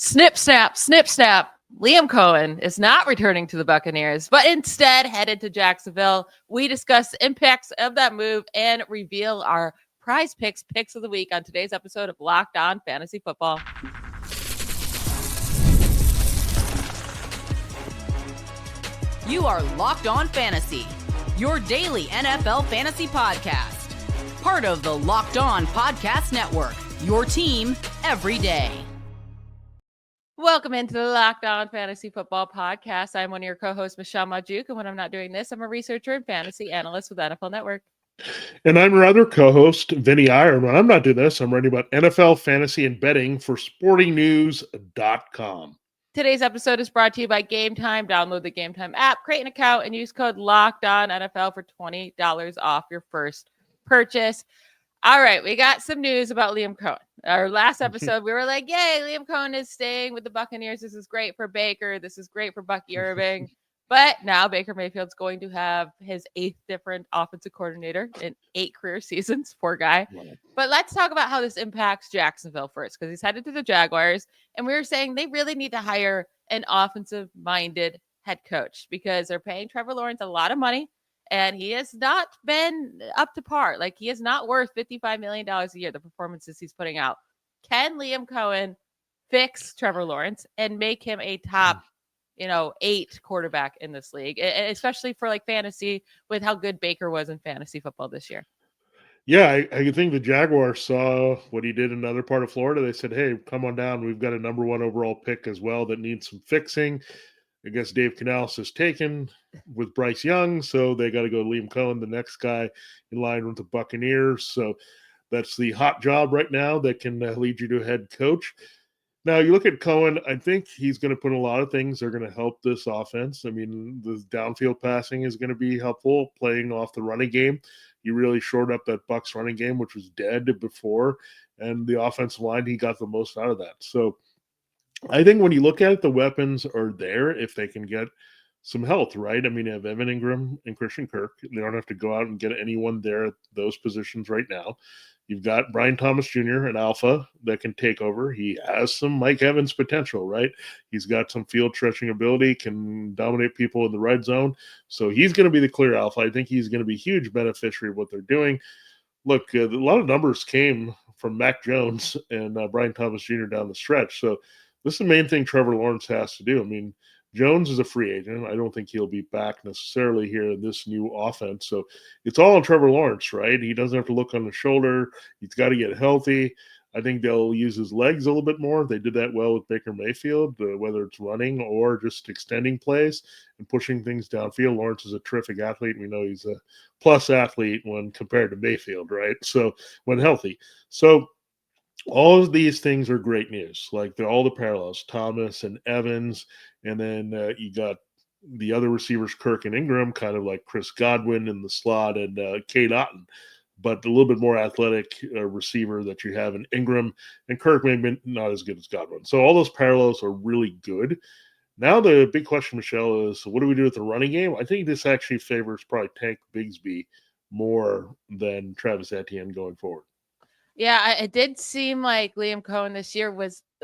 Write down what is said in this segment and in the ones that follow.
Snip, snap, snip, snap. Liam Coen is not returning to the Buccaneers, but instead headed to Jacksonville. We discuss the impacts of that move and reveal our PrizePicks picks of the week on today's episode of Locked On Fantasy Football. You are Locked On Fantasy, your daily NFL fantasy podcast. Part of the Locked On Podcast Network, your team every day. Welcome into the Locked On Fantasy Football Podcast. I'm one of your co-hosts, Michelle Magdziuk, and when I'm not doing this, I'm a researcher and fantasy analyst with NFL Network. And I'm your other co-host, Vinnie Iyer. When I'm not doing this, I'm writing about NFL fantasy and betting for sportingnews.com. Today's episode is brought to you by Gametime. Download the Gametime app, create an account, and use code LOCKEDONNFL for $20 off your first purchase. All right, we got some news about Liam Coen. Our last episode, we were like, yay, Liam Coen is staying with the Buccaneers. This is great for Baker. This is great for Bucky Irving. But now Baker Mayfield's going to have his 8th different offensive coordinator in 8 career seasons. Poor guy. But let's talk about how this impacts Jacksonville first, because he's headed to the Jaguars. And we were saying they really need to hire an offensive-minded head coach because they're paying Trevor Lawrence a lot of money. And he has not been up to par. Like, he is not worth $55 million a year, the performances he's putting out. Can Liam Coen fix Trevor Lawrence and make him a top, 8 quarterback in this league, and especially for like fantasy with how good Baker was in fantasy football this year? Yeah, I think the Jaguars saw what he did in another part of Florida. They said, hey, come on down. We've got a number 1 overall pick as well that needs some fixing. I guess Dave Canales is taken with Bryce Young, so they got to go Liam Coen, the next guy in line with the Buccaneers. So that's the hot job right now that can lead you to a head coach. Now, you look at Coen, I think he's going to put a lot of things that are going to help this offense. I mean, the downfield passing is going to be helpful, playing off the running game. You really shored up that Bucs running game, which was dead before, and the offensive line, he got the most out of that. So I think when you look at it, the weapons are there if they can get some health, right? I mean, you have Evan Ingram and Christian Kirk. They don't have to go out and get anyone there at those positions right now. You've got Brian Thomas Jr., an alpha that can take over. He has some Mike Evans potential, right? He's got some field stretching ability, can dominate people in the red zone. So he's going to be the clear alpha. I think he's going to be a huge beneficiary of what they're doing. Look, a lot of numbers came from Mac Jones and Brian Thomas Jr. down the stretch. So this is the main thing Trevor Lawrence has to do. I mean, Jones is a free agent. I don't think he'll be back necessarily here in this new offense. So it's all on Trevor Lawrence, right? He doesn't have to look on the shoulder. He's got to get healthy. I think they'll use his legs a little bit more. They did that well with Baker Mayfield, whether it's running or just extending plays and pushing things downfield. Lawrence is a terrific athlete. We know he's a plus athlete when compared to Mayfield, right? So when healthy. So all of these things are great news. Like all the parallels, Thomas and Evans, and then you got the other receivers, Kirk and Ingram, kind of like Chris Godwin in the slot and Cade Otton, but a little bit more athletic receiver that you have in Ingram, and Kirk maybe not as good as Godwin. So all those parallels are really good. Now the big question, Michelle, is what do we do with the running game? I think this actually favors probably Tank Bigsby more than Travis Etienne going forward. Yeah, it did seem like Liam Coen this year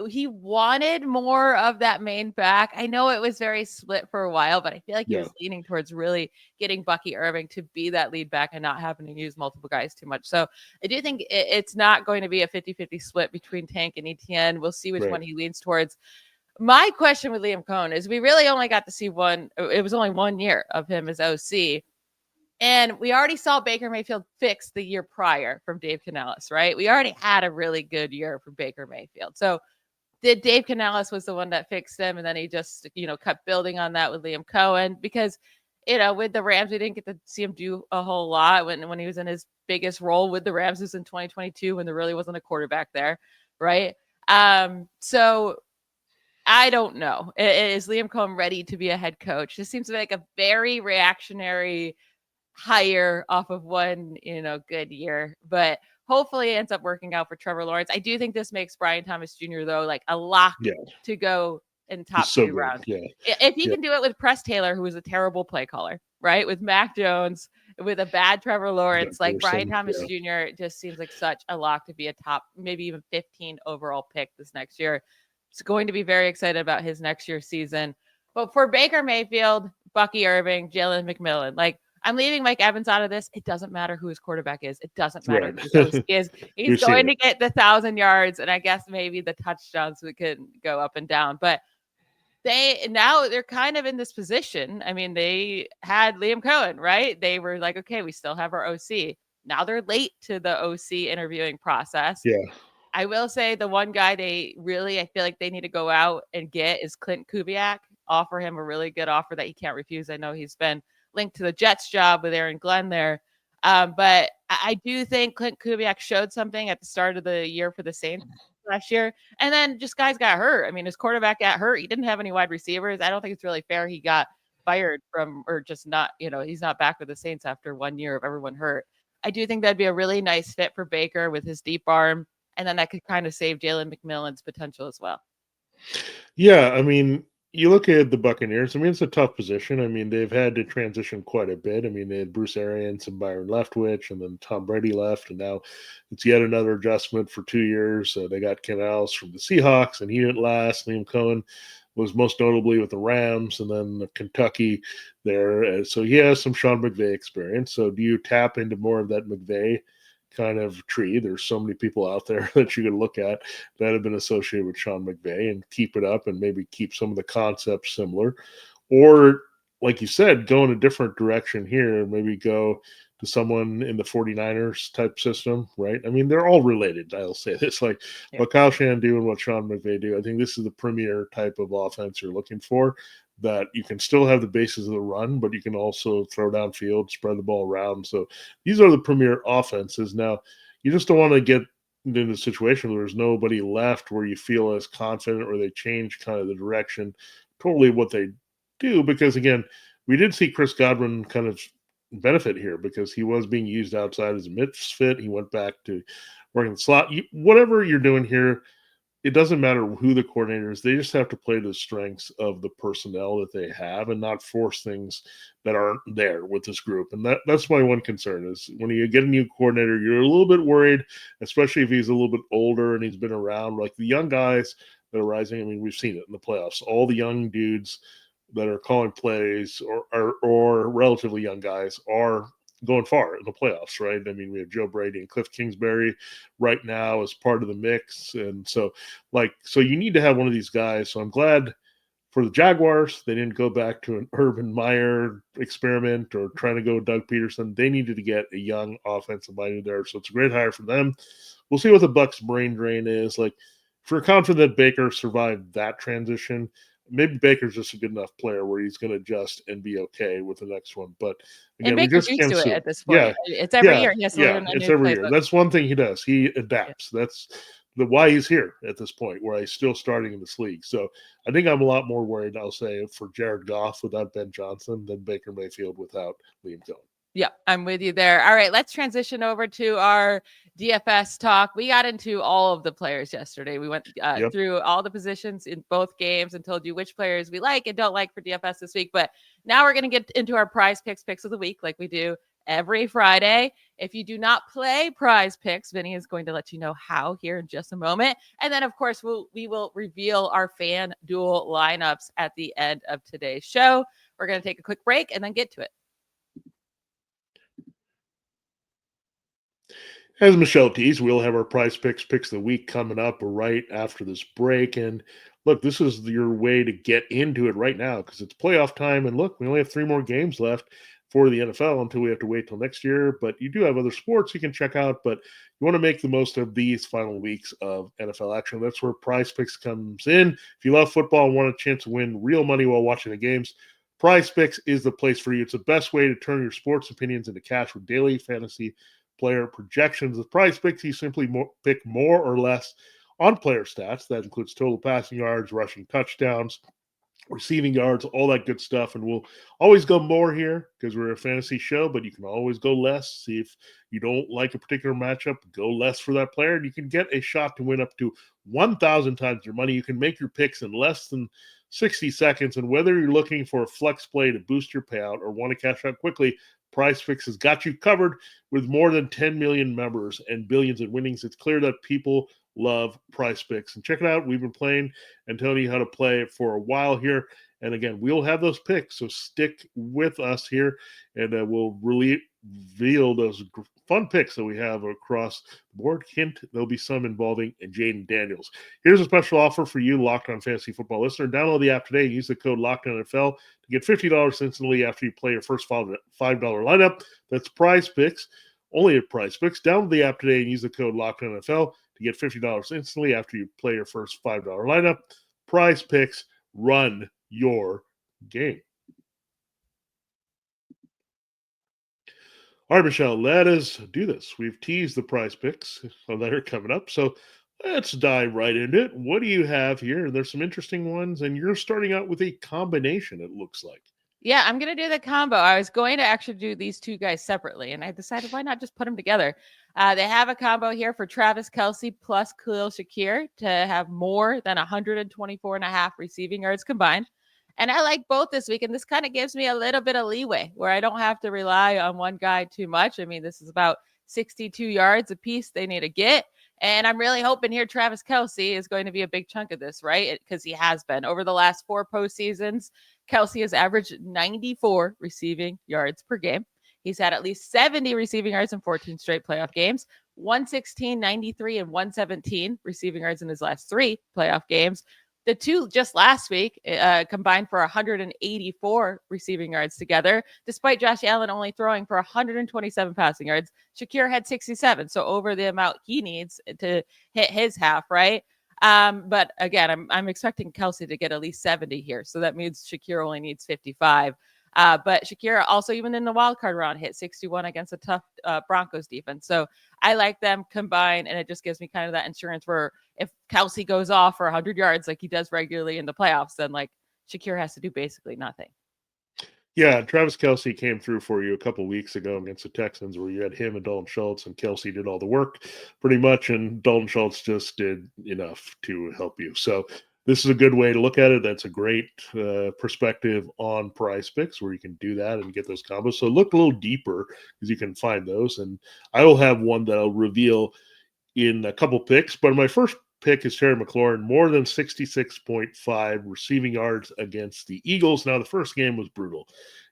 he wanted more of that main back. I know it was very split for a while, but I feel like he was leaning towards really getting Bucky Irving to be that lead back and not having to use multiple guys too much. So I do think it's not going to be a 50-50 split between Tank and Etienne. We'll see which one he leans towards. My question with Liam Coen is we really only got to see one. It was only 1 year of him as OC. And we already saw Baker Mayfield fix the year prior from Dave Canales, right? We already had a really good year from Baker Mayfield. So did Dave Canales was the one that fixed him, and then he just, kept building on that with Liam Coen because, with the Rams, we didn't get to see him do a whole lot when he was in his biggest role with the Rams was in 2022 when there really wasn't a quarterback there, right? So I don't know. Is Liam Coen ready to be a head coach? This seems like a very reactionary hire off of one, good year, but hopefully it ends up working out for Trevor Lawrence. I do think this makes Brian Thomas Jr. though, like a lock to go in top 2 rounds. Yeah. If he can do it with Press Taylor, who was a terrible play caller, right? With Mac Jones, with a bad Trevor Lawrence, like Brian Thomas Jr. just seems like such a lock to be a top, maybe even 15 overall pick this next year. going to be very excited about his next year's season. But for Baker Mayfield, Bucky Irving, Jalen McMillan, like I'm leaving Mike Evans out of this. It doesn't matter who his quarterback is. It doesn't matter who his OC is. He's going to get the 1,000 yards, and I guess maybe the touchdowns we could go up and down. But they're kind of in this position. I mean, they had Liam Coen, right? They were like, okay, we still have our OC. Now they're late to the OC interviewing process. Yeah. I will say the one guy I feel like they need to go out and get is Clint Kubiak. Offer him a really good offer that he can't refuse. I know he's been linked to the Jets job with Aaron Glenn there. But I do think Clint Kubiak showed something at the start of the year for the Saints last year. And then just guys got hurt. I mean, his quarterback got hurt. He didn't have any wide receivers. I don't think it's really fair he got fired from, or just not, he's not back with the Saints after 1 year of everyone hurt. I do think that'd be a really nice fit for Baker with his deep arm. And then that could kind of save Jalen McMillan's potential as well. Yeah, I mean, you look at the Buccaneers, I mean, it's a tough position. I mean, they've had to transition quite a bit. I mean, they had Bruce Arians and Byron Leftwich, and then Tom Brady left, and now it's yet another adjustment for 2 years. They got Ken Allis from the Seahawks, and he didn't last. Liam Coen was most notably with the Rams, and then Kentucky there. So he has some Sean McVay experience. So do you tap into more of that McVay kind of tree? There's so many people out there that you can look at that have been associated with Sean McVay and keep it up and maybe keep some of the concepts similar. Or, like you said, go in a different direction here and maybe go to someone in the 49ers type system, right? I mean, they're all related. I'll say this, like what Kyle Shanahan do and what Sean McVay do. I think this is the premier type of offense you're looking for, that you can still have the basis of the run, but you can also throw downfield, spread the ball around. So these are the premier offenses. Now, you just don't want to get into a situation where there's nobody left where you feel as confident or they change kind of the direction totally what they do. Because, again, we did see Chris Godwin kind of benefit here because he was being used outside as a misfit. He went back to working the slot. Whatever you're doing here, it doesn't matter who the coordinator is. They just have to play to the strengths of the personnel that they have and not force things that aren't there with this group. And that's my one concern is when you get a new coordinator, you're a little bit worried, especially if he's a little bit older and he's been around. Like the young guys that are rising, I mean, we've seen it in the playoffs. All the young dudes that are calling plays or relatively young guys are going far in the playoffs, right? I mean, we have Joe Brady and Cliff Kingsbury right now as part of the mix. And so you need to have one of these guys. So I'm glad for the Jaguars, they didn't go back to an Urban Meyer experiment or trying to go with Doug Peterson. They needed to get a young offensive mind there. So it's a great hire for them. We'll see what the Bucs brain drain is. Like, if you're confident that Baker survived that transition, maybe Baker's just a good enough player where he's going to adjust and be okay with the next one. But again, and Baker's used to it at this point. It's every year. It's every year. That's one thing he does. He adapts. Yeah. That's why he's here at this point, where he's still starting in this league. So I think I'm a lot more worried, I'll say, for Jared Goff without Ben Johnson than Baker Mayfield without Liam Coen. Yeah, I'm with you there. All right, let's transition over to our DFS talk. We got into all of the players yesterday. We went through all the positions in both games and told you which players we like and don't like for DFS this week. But now we're going to get into our picks of the week like we do every Friday. If you do not play PrizePicks, Vinnie is going to let you know how here in just a moment. And then, of course, we will reveal our FanDuel lineups at the end of today's show. We're going to take a quick break and then get to it. As Michelle teased, we'll have our PrizePicks picks of the week coming up right after this break. And look, this is your way to get into it right now because it's playoff time. And look, we only have 3 more games left for the NFL until we have to wait till next year. But you do have other sports you can check out. But you want to make the most of these final weeks of NFL action. That's where PrizePicks comes in. If you love football and want a chance to win real money while watching the games, PrizePicks is the place for you. It's the best way to turn your sports opinions into cash with daily fantasy player projections. With PrizePicks, you simply pick more or less on player stats. That includes total passing yards, rushing touchdowns, receiving yards, all that good stuff. And we'll always go more here because we're a fantasy show, but you can always go less. See if you don't like a particular matchup, go less for that player. And you can get a shot to win up to 1,000 times your money. You can make your picks in less than 60 seconds. And whether you're looking for a flex play to boost your payout or want to cash out quickly, PrizePicks has got you covered with more than 10 million members and billions in winnings. It's clear that people love PrizePicks. And check it out. We've been playing and telling you how to play it for a while here. And again, we'll have those picks, so stick with us here, and we'll reveal those fun picks that we have across the board. Hint, there'll be some involving Jayden Daniels. Here's a special offer for you, Locked On Fantasy Football listener. Download the app today and use the code LOCKEDONNFL to get $50 instantly after you play your first $5 lineup. That's PrizePicks, only at PrizePicks. Download the app today and use the code LOCKEDONNFL to get $50 instantly after you play your first $5 lineup. PrizePicks, run your game. All right, Michelle, let us do this. We've teased the PrizePicks that are coming up, so let's dive right into it. What do you have here? There's some interesting ones, and you're starting out with a combination, it looks like. Yeah, I'm going to do the combo. I was going to actually do these two guys separately, and I decided why not just put them together. They have a combo here for Travis Kelce plus Khalil Shakir to have more than 124.5 receiving yards combined. And I like both this week, and this kind of gives me a little bit of leeway where I don't have to rely on one guy too much. I mean, this is about 62 yards a piece they need to get. And I'm really hoping here Travis Kelce is going to be a big chunk of this, right? Because he has been. Over the last 4 postseasons, Kelce has averaged 94 receiving yards per game. He's had at least 70 receiving yards in 14 straight playoff games, 116, 93, and 117 receiving yards in his last 3 playoff games. The two just last week combined for 184 receiving yards together, despite Josh Allen only throwing for 127 passing yards. Shakir had 67, so over the amount he needs to hit his half, right? But again, I'm expecting Kelce to get at least 70 here, so that means Shakir only needs 55. But Shakir also, even in the wild card round, hit 61 against a tough Broncos defense. So I like them combined, and it just gives me kind of that insurance where if Kelce goes off for 100 yards like he does regularly in the playoffs, then like Shakir has to do basically nothing. Yeah, Travis Kelce came through for you a couple weeks ago against the Texans where you had him and Dalton Schultz, and Kelce did all the work pretty much, and Dalton Schultz just did enough to help you. So this is a good way to look at it. That's a great perspective on PrizePicks where you can do that and get those combos. So look a little deeper because you can find those. And I will have one that I'll reveal in a couple picks. But my first pick is Terry McLaurin, more than 66.5 receiving yards against the Eagles. Now, the first game was brutal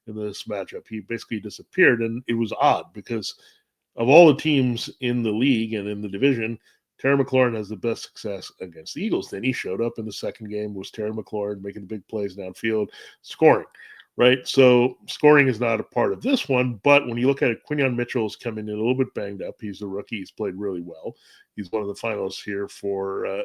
in this matchup. He basically disappeared, and it was odd because of all the teams in the league and in the division, Terry McLaurin has the best success against the Eagles. Then he showed up in the second game, was Terry McLaurin making the big plays downfield, scoring, right? So scoring is not a part of this one, but when you look at it, Quinyon Mitchell's coming in a little bit banged up. He's a rookie. He's played really well. He's one of the finalists here for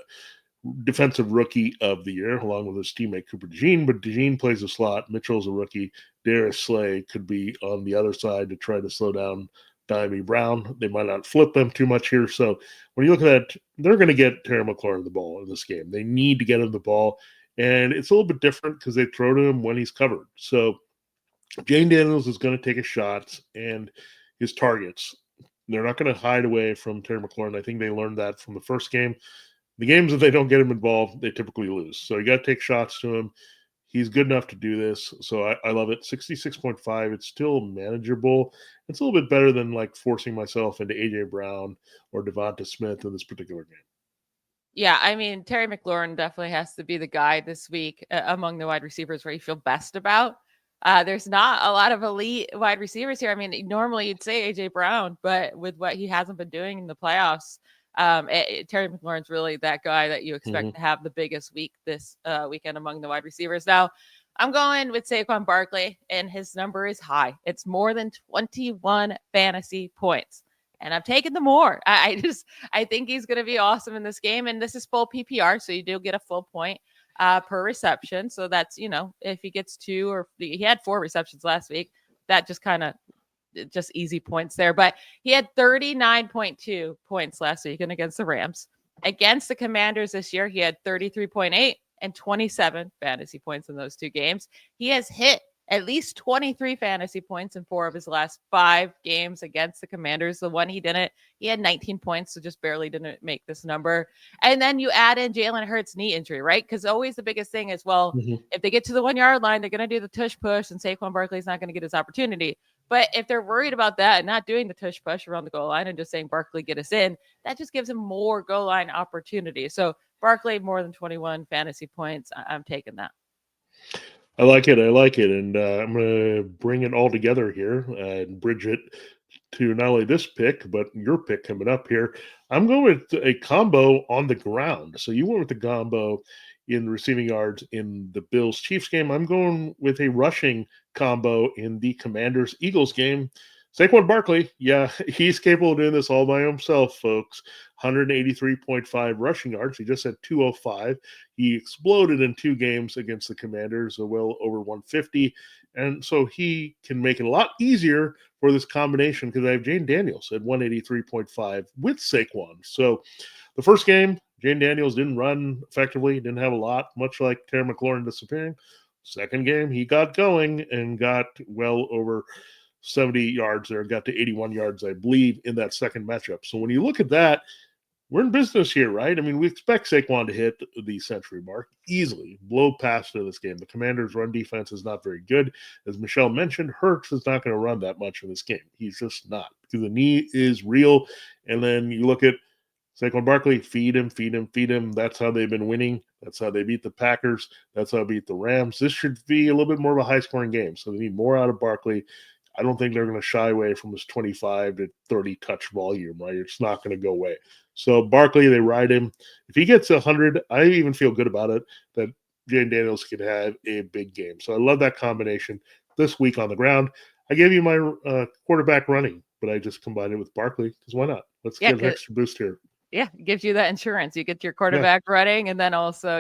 Defensive Rookie of the Year, along with his teammate Cooper DeJean, but DeJean plays a slot. Mitchell's a rookie. Darius Slay could be on the other side to try to slow down Dimey Brown. They might not flip them too much here. So when you look at that, they're going to get Terry McLaurin the ball in this game. They need to get him the ball. And it's a little bit different because they throw to him when he's covered. So Jayden Daniels is going to take his shots and his targets. They're not going to hide away from Terry McLaurin. I think they learned that from the first game. The games that they don't get him involved, they typically lose. So you got to take shots to him. He's good enough to do this. So I love it. 66.5. It's still manageable. It's a little bit better than like forcing myself into A.J. Brown or Devonta Smith in this particular game. Yeah, I mean, Terry McLaurin definitely has to be the guy this week among the wide receivers where you feel best about. There's not a lot of elite wide receivers here. I mean, normally you'd say A.J. Brown, but with what he hasn't been doing in the playoffs, Terry McLaurin's really that guy that you expect to have the biggest week this weekend among the wide receivers. Now, I'm going with Saquon Barkley, and his number is high. It's more than 21 fantasy points. And I'm taking the more. I think he's going to be awesome in this game. And this is full PPR, so you do get a full point per reception. So that's, if he gets 2 or he had 4 receptions last week, that just kind of just easy points there. But he had 39.2 points last week and against the Rams. Against the Commanders this year, he had 33.8 and 27 fantasy points in those 2 games. He has hit at least 23 fantasy points in 4 of his last 5 games against the Commanders. The one he didn't, he had 19 points, so just barely didn't make this number. And then you add in Jalen Hurts' knee injury, right? Because always the biggest thing is, if they get to the 1 yard line, they're going to do the tush push, and Saquon Barkley's not going to get his opportunity. But if they're worried about that and not doing the tush push around the goal line and just saying, Barkley, get us in, that just gives him more goal line opportunity. So Barkley, more than 21 fantasy points. I'm taking that. I like it. And I'm going to bring it all together here and bridge it to not only this pick, but your pick coming up here. I'm going with a combo on the ground. So you went with the combo in receiving yards in the Bills-Chiefs game. I'm going with a rushing combo in the Commanders-Eagles game. Saquon Barkley, yeah, he's capable of doing this all by himself, folks. 183.5 rushing yards. He just had 205. He exploded in 2 games against the Commanders, well over 150. And so he can make it a lot easier for this combination because I have Jayden Daniels at 183.5 with Saquon. So the first game, Jayden Daniels didn't run effectively, didn't have a lot, much like Terry McLaurin disappearing. Second game, he got going and got well over 70 yards there, got to 81 yards, I believe, in that second matchup. So when you look at that, we're in business here, right? I mean, we expect Saquon to hit the century mark easily, blow past in this game. The Commanders' run defense is not very good. As Michelle mentioned, Hurts is not going to run that much in this game. He's just not, because the knee is real. And then you look at Saquon Barkley, feed him. That's how they've been winning. That's how they beat the Packers. That's how they beat the Rams. This should be a little bit more of a high-scoring game. So they need more out of Barkley. I don't think they're going to shy away from his 25 to 30 touch volume, right? It's not going to go away. So Barkley, they ride him. If he gets 100, I even feel good about it that Jayden Daniels could have a big game. So I love that combination this week on the ground. I gave you my quarterback running, but I just combined it with Barkley because why not? Let's get an extra boost here. Yeah, it gives you that insurance. You get your quarterback running, and then also,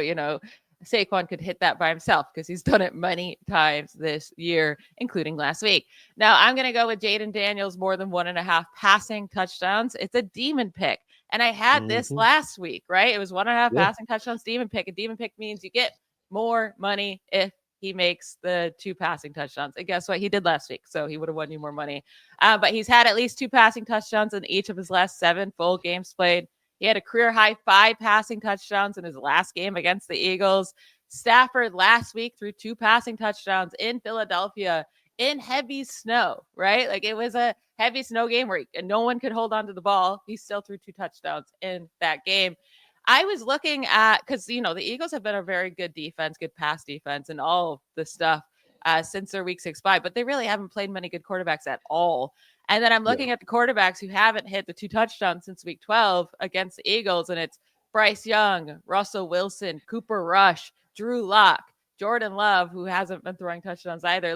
Saquon could hit that by himself because he's done it many times this year, including last week. Now, I'm going to go with Jayden Daniels more than 1.5 passing touchdowns. It's a demon pick. And I had this last week, right? It was 1.5 passing touchdowns, demon pick. A demon pick means you get more money if he makes the 2 passing touchdowns. And guess what? He did last week, so he would have won you more money. But he's had at least 2 passing touchdowns in each of his last 7 full games played. He had a career high 5 passing touchdowns in his last game against the Eagles. Stafford last week threw 2 passing touchdowns in Philadelphia in heavy snow, right? Like it was a heavy snow game where no one could hold on to the ball. He still threw 2 touchdowns in that game. I was looking at, because, the Eagles have been a very good defense, good pass defense, and all of the stuff since their week 6 bye, but they really haven't played many good quarterbacks at all. And then I'm looking at the quarterbacks who haven't hit the 2 touchdowns since week 12 against the Eagles, and it's Bryce Young, Russell Wilson, Cooper Rush, Drew Lock, Jordan Love, who hasn't been throwing touchdowns either.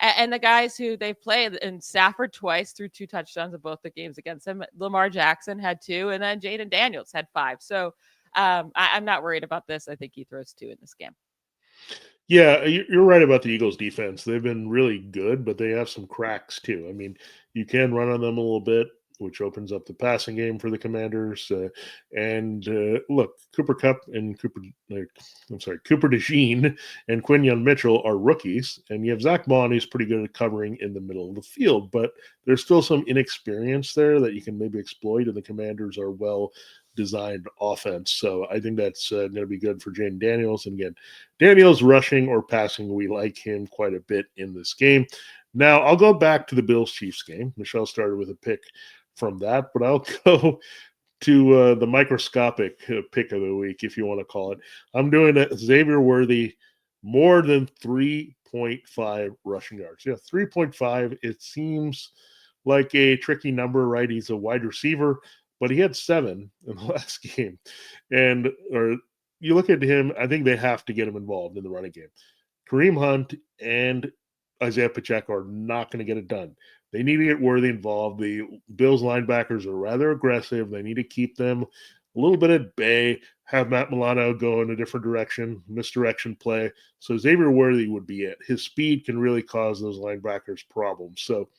And the guys who they've played, and Stafford twice threw 2 touchdowns in both the games against him. Lamar Jackson had 2, and then Jayden Daniels had 5. So I'm not worried about this. I think he throws 2 in this game. Yeah, you're right about the Eagles defense. They've been really good, but they have some cracks too. I mean, you can run on them a little bit, which opens up the passing game for the Commanders. Look, Cooper DeJean and Quinyon Mitchell are rookies, and you have Zach Bond, who's pretty good at covering in the middle of the field, but there's still some inexperience there that you can maybe exploit, and the Commanders are well designed offense. So I think that's going to be good for Jayden Daniels. And again, Daniels rushing or passing, we like him quite a bit in this game. Now I'll go back to the Bills-Chiefs game. Michelle started with a pick from that, but I'll go to the microscopic pick of the week, if you want to call it. I'm doing Xavier Worthy more than 3.5 rushing yards. Yeah, 3.5. It seems like a tricky number, right? He's a wide receiver, but he had 7 in the last game. Or you look at him, I think they have to get him involved in the running game. Kareem Hunt and Isaiah Pacheco are not going to get it done. They need to get Worthy involved. The Bills linebackers are rather aggressive. They need to keep them a little bit at bay, have Matt Milano go in a different direction, misdirection play. So Xavier Worthy would be it. His speed can really cause those linebackers problems. So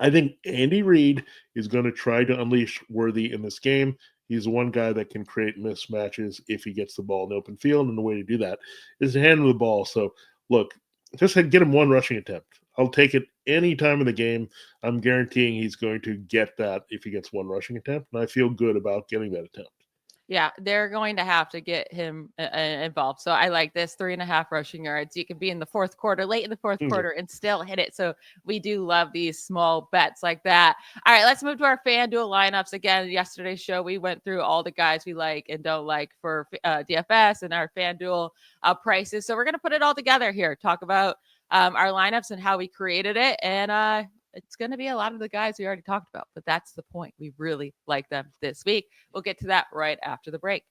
I think Andy Reid is going to try to unleash Worthy in this game. He's one guy that can create mismatches if he gets the ball in open field, and the way to do that is to hand him the ball. So, look, just get him 1 rushing attempt. I'll take it any time in the game. I'm guaranteeing he's going to get that if he gets 1 rushing attempt, and I feel good about getting that attempt. Yeah, they're going to have to get him involved. So I like this 3.5 rushing yards. You can be in the fourth quarter, late in the fourth quarter, and still hit it. So we do love these small bets like that. All right, let's move to our FanDuel lineups. Again, yesterday's show, we went through all the guys we like and don't like for DFS and our FanDuel prices. So we're going to put it all together here, talk about our lineups and how we created it. And it's going to be a lot of the guys we already talked about, but that's the point. We really like them this week. We'll get to that right after the break.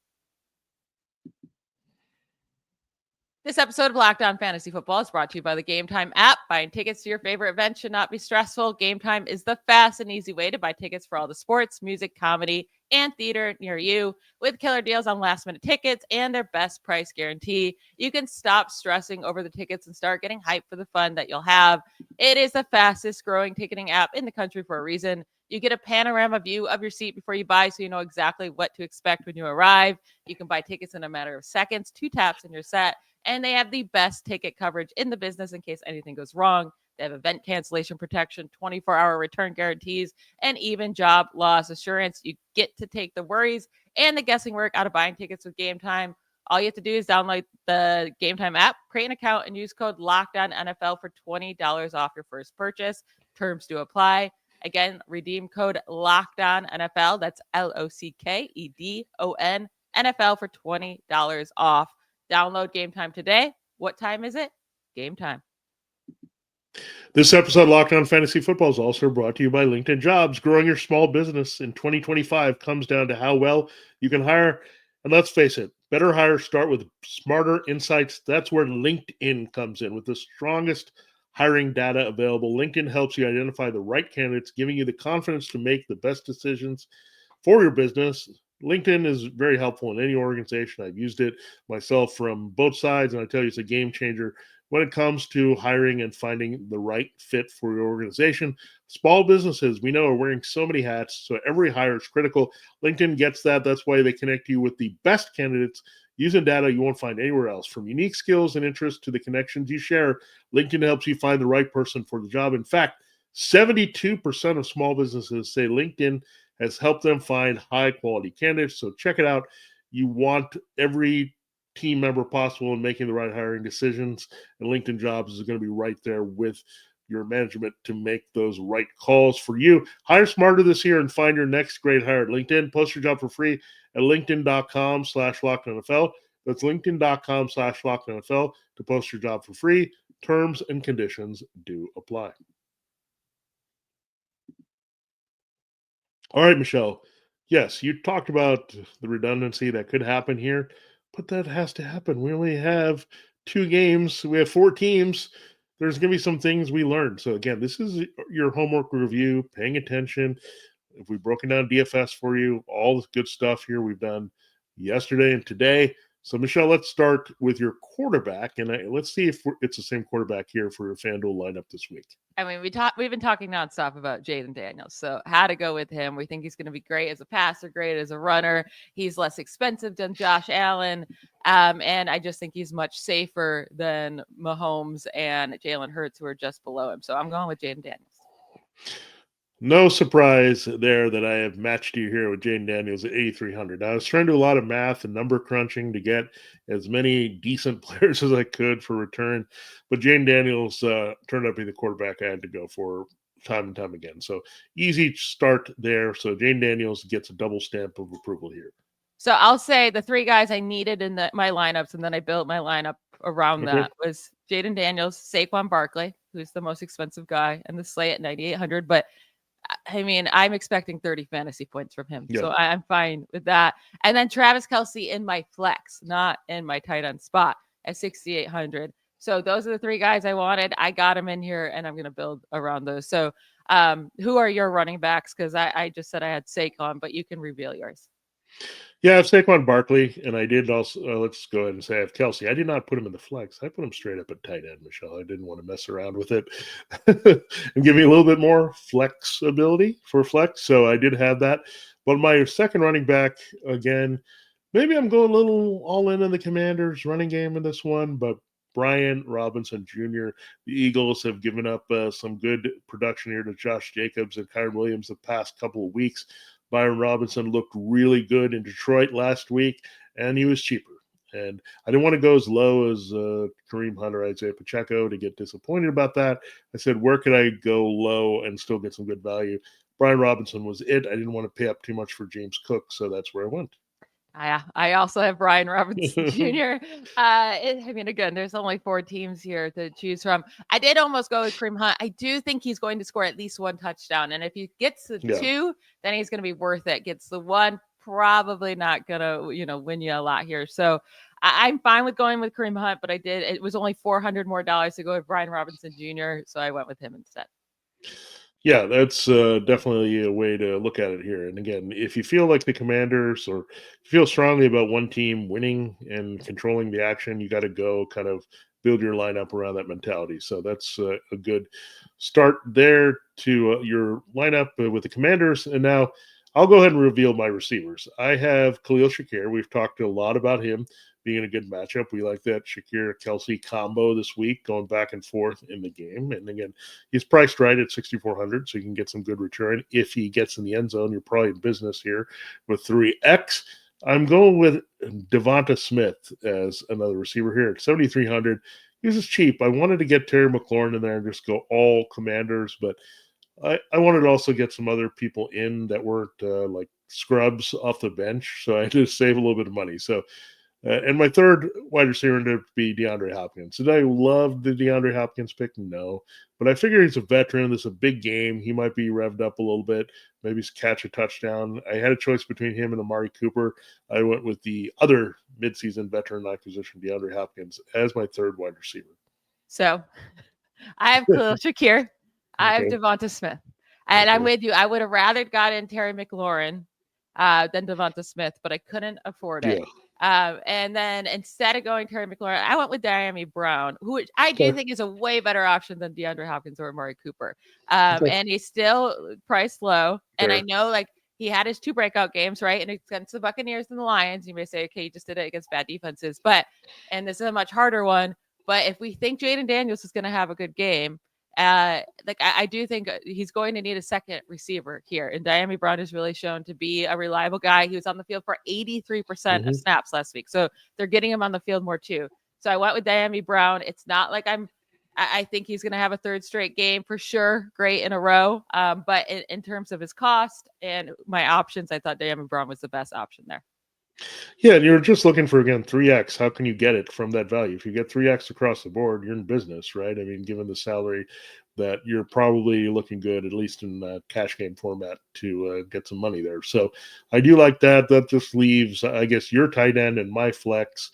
This episode of Locked On Fantasy Football is brought to you by the Gametime app. Buying tickets to your favorite event should not be stressful. Gametime is the fast and easy way to buy tickets for all the sports, music, comedy, and theater near you. With killer deals on last-minute tickets and their best price guarantee, you can stop stressing over the tickets and start getting hyped for the fun that you'll have. It is the fastest-growing ticketing app in the country for a reason. You get a panorama view of your seat before you buy, so you know exactly what to expect when you arrive. You can buy tickets in a matter of seconds, 2 taps, and you're set. And they have the best ticket coverage in the business in case anything goes wrong. They have event cancellation protection, 24-hour return guarantees, and even job loss assurance. You get to take the worries and the guessing work out of buying tickets with Gametime. All you have to do is download the Gametime app, create an account, and use code LOCKEDONNFL for $20 off your first purchase. Terms do apply. Again, redeem code LOCKEDONNFL. That's LOCKEDON NFL for $20 off. Download Gametime today. What time is it? Game time. This episode of Locked On Fantasy Football is also brought to you by LinkedIn Jobs. Growing your small business in 2025 comes down to how well you can hire. And let's face it, better hires start with smarter insights. That's where LinkedIn comes in. With the strongest hiring data available, LinkedIn helps you identify the right candidates, giving you the confidence to make the best decisions for your business. LinkedIn is very helpful in any organization. I've used it myself from both sides, and I tell you, it's a game changer when it comes to hiring and finding the right fit for your organization. Small businesses, we know, are wearing so many hats, so every hire is critical. LinkedIn gets that. That's why they connect you with the best candidates using data you won't find anywhere else. From unique skills and interests to the connections you share, LinkedIn helps you find the right person for the job. In fact, 72% of small businesses say LinkedIn has helped them find high-quality candidates. So check it out. You want every team member possible in making the right hiring decisions, and LinkedIn Jobs is going to be right there with your management to make those right calls for you. Hire smarter this year and find your next great hire at LinkedIn. Post your job for free at linkedin.com/LockedOnNFL. That's linkedin.com/LockedOnNFL to post your job for free. Terms and conditions do apply. All right, Michelle. Yes, you talked about the redundancy that could happen here, but that has to happen. We only have 2 games. We have 4 teams. There's going to be some things we learned. So, again, this is your homework review, paying attention. If we've broken down DFS for you, all the good stuff here we've done yesterday and today. So, Michelle, let's start with your quarterback, and let's see if it's the same quarterback here for your FanDuel lineup this week. I mean, we've been talking nonstop about Jayden Daniels, so how to go with him. We think he's going to be great as a passer, great as a runner. He's less expensive than Josh Allen, and I just think he's much safer than Mahomes and Jalen Hurts, who are just below him. So I'm going with Jayden Daniels. No surprise there that I have matched you here with Jayden Daniels at 8,300. I was trying to do a lot of math and number crunching to get as many decent players as I could for return, but Jayden Daniels turned out to be the quarterback I had to go for time and time again. So easy start there. So Jayden Daniels gets a double stamp of approval here. So I'll say the 3 guys I needed in my lineups, and then I built my lineup around that, was Jayden Daniels, Saquon Barkley, who's the most expensive guy in the slate at 9,800, but I mean, I'm expecting 30 fantasy points from him. Yeah. So I'm fine with that. And then Travis Kelce in my flex, not in my tight end spot at 6,800. So those are the 3 guys I wanted. I got them in here, and I'm going to build around those. So who are your running backs? Because I just said I had Saquon, but you can reveal yours. Yeah, I have Saquon Barkley, and I did also, let's go ahead and say I have Kelce. I did not put him in the flex. I put him straight up at tight end, Michelle. I didn't want to mess around with it and give me a little bit more flexibility for flex, so I did have that. But my second running back, again, maybe I'm going a little all in on the Commanders running game in this one, but Brian Robinson Jr., the Eagles have given up some good production here to Josh Jacobs and Kyren Williams the past couple of weeks. Byron Robinson looked really good in Detroit last week, and he was cheaper. And I didn't want to go as low as Kareem Hunt or Isaiah Pacheco to get disappointed about that. I said, where could I go low and still get some good value? Brian Robinson was it. I didn't want to pay up too much for James Cook, so that's where I went. I also have Brian Robinson Jr. Again, there's only 4 teams here to choose from. I did almost go with Kareem Hunt. I do think he's going to score at least 1 touchdown. And if he gets the 2, then he's going to be worth it. Gets the 1, probably not going to, win you a lot here. So I'm fine with going with Kareem Hunt, but it was only $400 more to go with Brian Robinson Jr. So I went with him instead. Yeah, that's definitely a way to look at it here. And again, if you feel like the Commanders or feel strongly about one team winning and controlling the action, you got to go kind of build your lineup around that mentality. So that's a good start there to your lineup with the Commanders. And now I'll go ahead and reveal my receivers. I have Khalil Shakir. We've talked a lot about him being a good matchup. We like that Shakir Kelce combo this week, going back and forth in the game. And again, he's priced right at 6,400, so you can get some good return. If he gets in the end zone, you're probably in business here with 3X. I'm going with Devonta Smith as another receiver here at 7,300. He's just cheap. I wanted to get Terry McLaurin in there and just go all Commanders, but I wanted to also get some other people in that weren't like scrubs off the bench, so I had to save a little bit of money. So and my third wide receiver ended up to be DeAndre Hopkins. Did I love the DeAndre Hopkins pick? No. But I figure he's a veteran. This is a big game. He might be revved up a little bit, maybe catch a touchdown. I had a choice between him and Amari Cooper. I went with the other midseason veteran acquisition, DeAndre Hopkins, as my third wide receiver. So I have Khalil Shakir. I have Devonta Smith. And I'm with you. I would have rather gotten Terry McLaurin than Devonta Smith, but I couldn't afford it. And then instead of going Terry McLaurin, I went with Diami Brown, who I do think is a way better option than DeAndre Hopkins or Amari Cooper. And he's still priced low. And I know he had his 2 breakout games, right? And against the Buccaneers and the Lions, you may say, okay, he just did it against bad defenses. And this is a much harder one. But if we think Jayden Daniels is going to have a good game, I do think he's going to need a second receiver here. And Diami Brown has really shown to be a reliable guy. He was on the field for 83% of snaps last week. So they're getting him on the field more too. So I went with Diami Brown. It's not like I think he's going to have a 3rd straight game for sure. Great in a row. But in terms of his cost and my options, I thought Diami Brown was the best option there. Yeah, and you're just looking for, again, 3X. How can you get it from that value? If you get 3X across the board, you're in business, right? I mean, given the salary, that you're probably looking good, at least in cash game format, to get some money there. So I do like that. That just leaves, I guess, your tight end and my flex.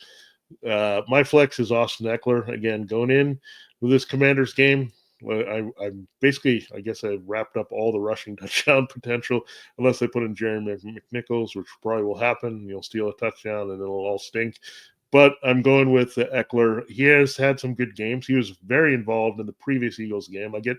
My flex is Austin Eckler. Again, going in with this Commanders game, I'm basically, I guess I wrapped up all the rushing touchdown potential, unless they put in Jerry McNichols, which probably will happen. You'll steal a touchdown and it'll all stink. But I'm going with Eckler. He has had some good games. He was very involved in the previous Eagles game. I get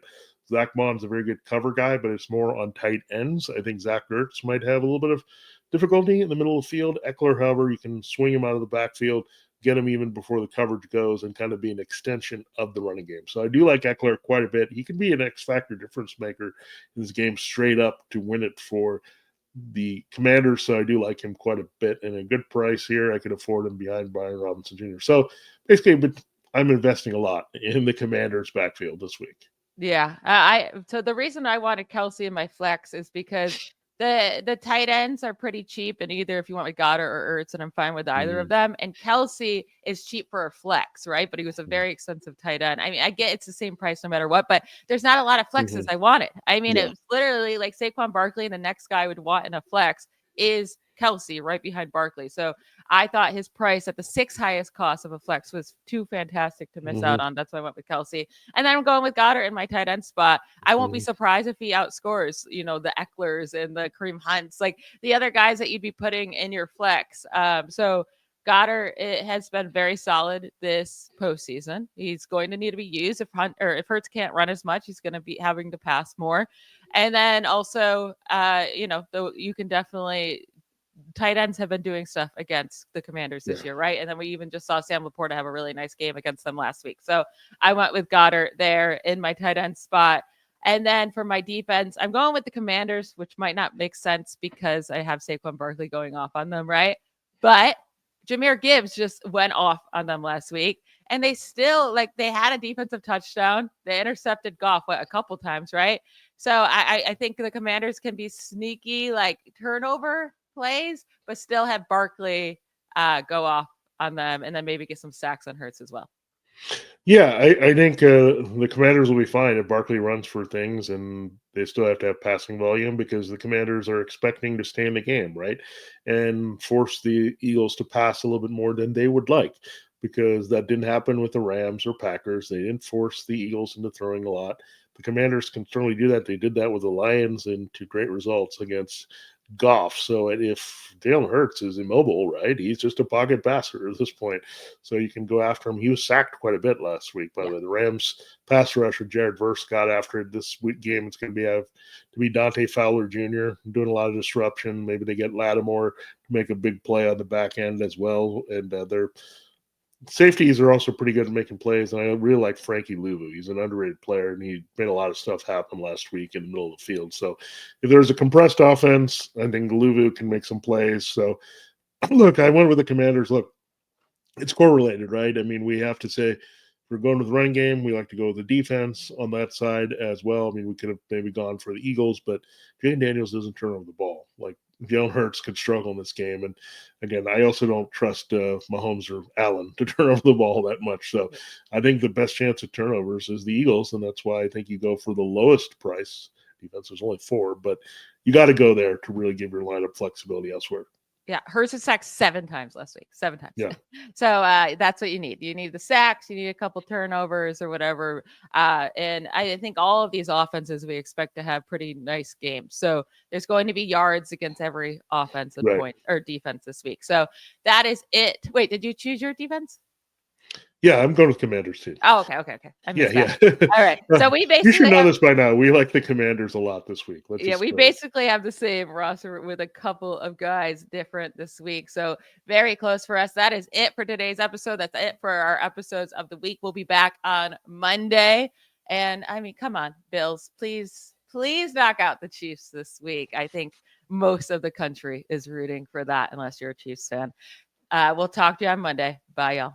Zach Mom's a very good cover guy, but it's more on tight ends. I think Zach Ertz might have a little bit of difficulty in the middle of the field. Eckler, however, you can swing him out of the backfield, get him even before the coverage goes, and kind of be an extension of the running game. So I do like Eckler quite a bit. He can be an X-factor difference maker in this game straight up to win it for the Commanders. So I do like him quite a bit, and a good price here. I could afford him behind Brian Robinson Jr. So basically, I'm investing a lot in the Commanders backfield this week. Yeah. So the reason I wanted Kelce in my flex is because the tight ends are pretty cheap, and either if you want with Goddard or Ertz, and I'm fine with either of them. And Kelce is cheap for a flex, right? But he was a very expensive tight end. I mean, I get it's the same price no matter what, but there's not a lot of flexes I wanted. I mean, it was literally like Saquon Barkley, and the next guy I would want in a flex is Kelce right behind Barkley. So I thought his price at the 6th highest cost of a flex was too fantastic to miss out on. That's why I went with Kelce. And then I'm going with Goddard in my tight end spot. I won't be surprised if he outscores, the Ecklers and the Kareem Hunts, like the other guys that you'd be putting in your flex. So Goddard has been very solid this postseason. He's going to need to be used if Hurts can't run as much. He's going to be having to pass more. And then also, you can definitely tight ends have been doing stuff against the Commanders this year, right? And then we even just saw Sam Laporta have a really nice game against them last week. So I went with Goddard there in my tight end spot. And then for my defense, I'm going with the Commanders, which might not make sense because I have Saquon Barkley going off on them, right? But Jahmyr Gibbs just went off on them last week. And they still, they had a defensive touchdown. They intercepted Goff a couple times, right? So I think the Commanders can be sneaky, turnover plays, but still have Barkley go off on them and then maybe get some sacks on Hurts as well. Yeah, I think the Commanders will be fine if Barkley runs for things, and they still have to have passing volume because the Commanders are expecting to stay in the game, right? And force the Eagles to pass a little bit more than they would like, because that didn't happen with the Rams or Packers. They didn't force the Eagles into throwing a lot. The Commanders can certainly do that. They did that with the Lions and to great results against Goff. So if Jalen Hurts is immobile, right, he's just a pocket passer at this point. So you can go after him. He was sacked quite a bit last week, by the way. The Rams pass rusher Jared Verse got after it this week game. It's going to be Dante Fowler Jr. doing a lot of disruption. Maybe they get Lattimore to make a big play on the back end as well. And their safeties are also pretty good at making plays, and I really like Frankie Louvu. He's an underrated player, and he made a lot of stuff happen last week in the middle of the field. So if there's a compressed offense, I think Louvu can make some plays. So, look, I went with the Commanders. Look, it's correlated, right? I mean, we have to say, if we're going with the running game, we like to go with the defense on that side as well. I mean, we could have maybe gone for the Eagles, but Jayden Daniels doesn't turn over the ball. Jalen Hurts could struggle in this game. And again, I also don't trust Mahomes or Allen to turn over the ball that much. So I think the best chance of turnovers is the Eagles. And that's why I think you go for the lowest price defense. There's only 4, but you got to go there to really give your lineup flexibility elsewhere. Yeah, Hurts was sacked 7 times last week. 7 times. Yeah. So that's what you need. You need the sacks. You need a couple turnovers or whatever. And I think all of these offenses we expect to have pretty nice games. So there's going to be yards against every offensive point or defense this week. So that is it. Wait, did you choose your defense? Yeah, I'm going with Commanders too. Oh, okay. I missed that. All right. So we basically you should know this by now. We like the Commanders a lot this week. We basically have the same roster with a couple of guys different this week. So very close for us. That is it for today's episode. That's it for our episodes of the week. We'll be back on Monday. And I mean, come on, Bills, please knock out the Chiefs this week. I think most of the country is rooting for that unless you're a Chiefs fan. We'll talk to you on Monday. Bye, y'all.